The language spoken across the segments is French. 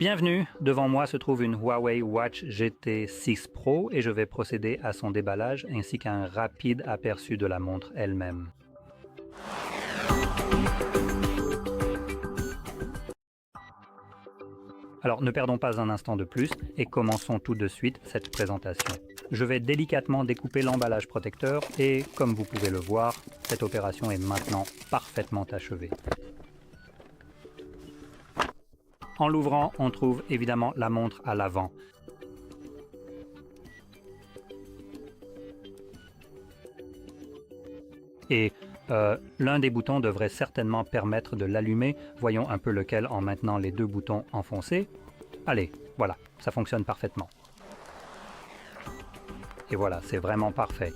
Bienvenue, devant moi se trouve une Huawei Watch GT 6 Pro et je vais procéder à son déballage ainsi qu'à un rapide aperçu de la montre elle-même. Alors ne perdons pas un instant de plus et commençons tout de suite cette présentation. Je vais délicatement découper l'emballage protecteur et, comme vous pouvez le voir, cette opération est maintenant parfaitement achevée. En l'ouvrant, on trouve évidemment la montre à l'avant. Et l'un des boutons devrait certainement permettre de l'allumer. Voyons un peu lequel en maintenant les deux boutons enfoncés. Allez, voilà, ça fonctionne parfaitement. Et voilà, c'est vraiment parfait.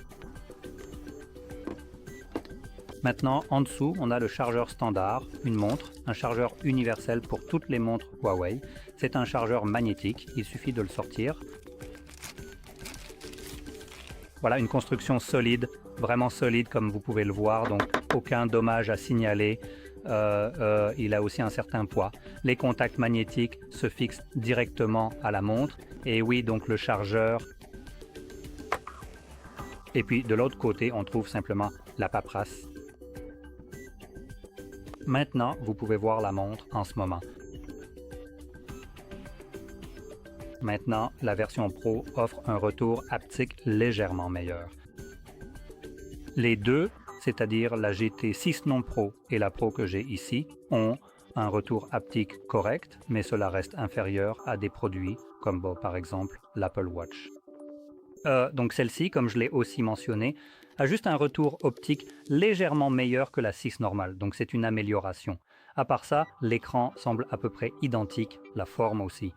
Maintenant, en dessous, on a le chargeur standard, une montre, un chargeur universel pour toutes les montres Huawei. C'est un chargeur magnétique, il suffit de le sortir. Voilà, une construction solide, vraiment solide comme vous pouvez le voir, donc aucun dommage à signaler. Il a aussi un certain poids. Les contacts magnétiques se fixent directement à la montre. Et oui, donc le chargeur. Et puis de l'autre côté, on trouve simplement la paperasse. Maintenant, vous pouvez voir la montre en ce moment. Maintenant, la version Pro offre un retour haptique légèrement meilleur. Les deux, c'est-à-dire la GT 6 non Pro et la Pro que j'ai ici, ont un retour haptique correct, mais cela reste inférieur à des produits comme par exemple l'Apple Watch. Donc celle-ci, comme je l'ai aussi mentionné, a juste un retour optique légèrement meilleur que la 6 normale, donc c'est une amélioration. À part ça, l'écran semble à peu près identique, la forme aussi.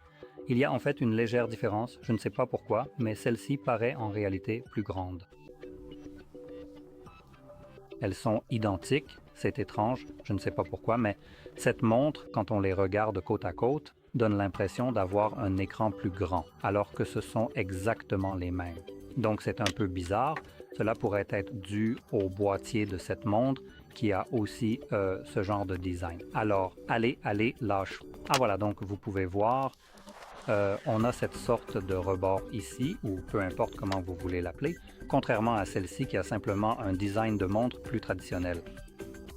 Il y a en fait une légère différence, je ne sais pas pourquoi, mais celle-ci paraît en réalité plus grande. Elles sont identiques, c'est étrange, je ne sais pas pourquoi, mais cette montre, quand on les regarde côte à côte, donne l'impression d'avoir un écran plus grand, alors que ce sont exactement les mêmes. Donc c'est un peu bizarre. Cela pourrait être dû au boîtier de cette montre qui a aussi ce genre de design. Alors, allez, lâche. Ah voilà, donc vous pouvez voir, on a cette sorte de rebord ici, ou peu importe comment vous voulez l'appeler, contrairement à celle-ci qui a simplement un design de montre plus traditionnel.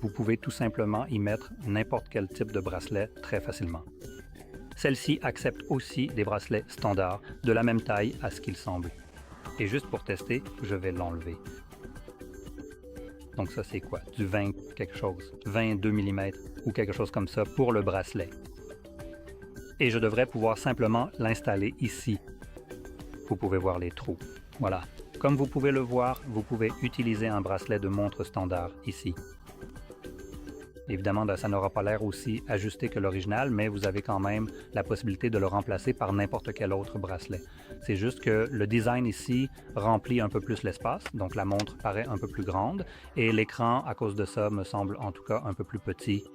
Vous pouvez tout simplement y mettre n'importe quel type de bracelet très facilement. Celle-ci accepte aussi des bracelets standards, de la même taille à ce qu'il semble. Et juste pour tester, je vais l'enlever. Donc ça c'est quoi? Du 20 quelque chose, 22 mm ou quelque chose comme ça pour le bracelet. Et je devrais pouvoir simplement l'installer ici. Vous pouvez voir les trous. Voilà. Comme vous pouvez le voir, vous pouvez utiliser un bracelet de montre standard ici. Évidemment, ça n'aura pas l'air aussi ajusté que l'original, mais vous avez quand même la possibilité de le remplacer par n'importe quel autre bracelet. C'est juste que le design ici remplit un peu plus l'espace, donc la montre paraît un peu plus grande, et l'écran, à cause de ça, me semble en tout cas un peu plus petit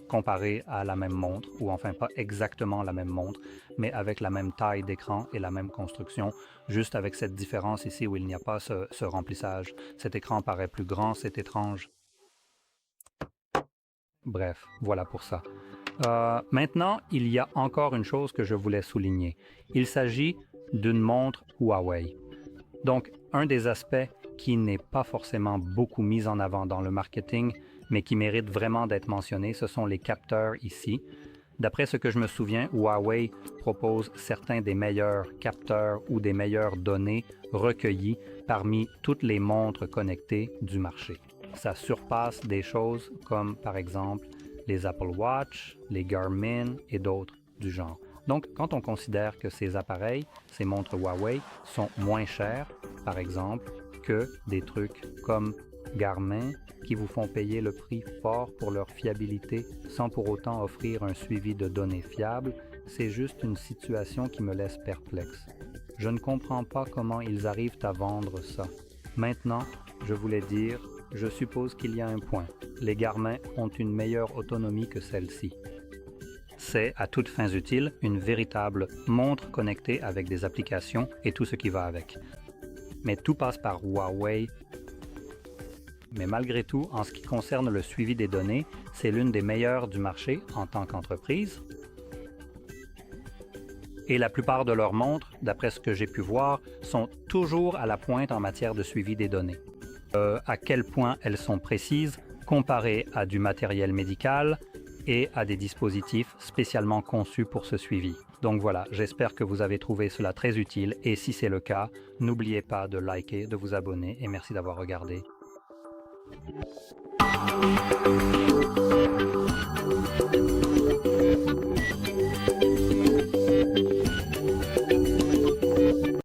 comparé à la même montre, ou enfin pas exactement la même montre, mais avec la même taille d'écran et la même construction, juste avec cette différence ici où il n'y a pas ce remplissage. Cet écran paraît plus grand, c'est étrange. Bref, voilà pour ça. Maintenant, il y a encore une chose que je voulais souligner. Il s'agit d'une montre Huawei. Donc, un des aspects qui n'est pas forcément beaucoup mis en avant dans le marketing, mais qui mérite vraiment d'être mentionné, ce sont les capteurs ici. D'après ce que je me souviens, Huawei propose certains des meilleurs capteurs ou des meilleures données recueillies parmi toutes les montres connectées du marché. Ça surpasse des choses comme par exemple les Apple Watch, les Garmin et d'autres du genre. Donc quand on considère que ces appareils, ces montres Huawei, sont moins chers, par exemple, que des trucs comme Garmin qui vous font payer le prix fort pour leur fiabilité sans pour autant offrir un suivi de données fiable, c'est juste une situation qui me laisse perplexe. Je ne comprends pas comment ils arrivent à vendre ça. Maintenant, je voulais dire, je suppose qu'il y a un point. Les Garmin ont une meilleure autonomie que celle-ci. C'est, à toutes fins utiles, une véritable montre connectée avec des applications et tout ce qui va avec. Mais tout passe par Huawei. Mais malgré tout, en ce qui concerne le suivi des données, c'est l'une des meilleures du marché en tant qu'entreprise. Et la plupart de leurs montres, d'après ce que j'ai pu voir, sont toujours à la pointe en matière de suivi des données. À quel point elles sont précises comparées à du matériel médical et à des dispositifs spécialement conçus pour ce suivi. Donc voilà, j'espère que vous avez trouvé cela très utile et si c'est le cas, n'oubliez pas de liker, de vous abonner et merci d'avoir regardé.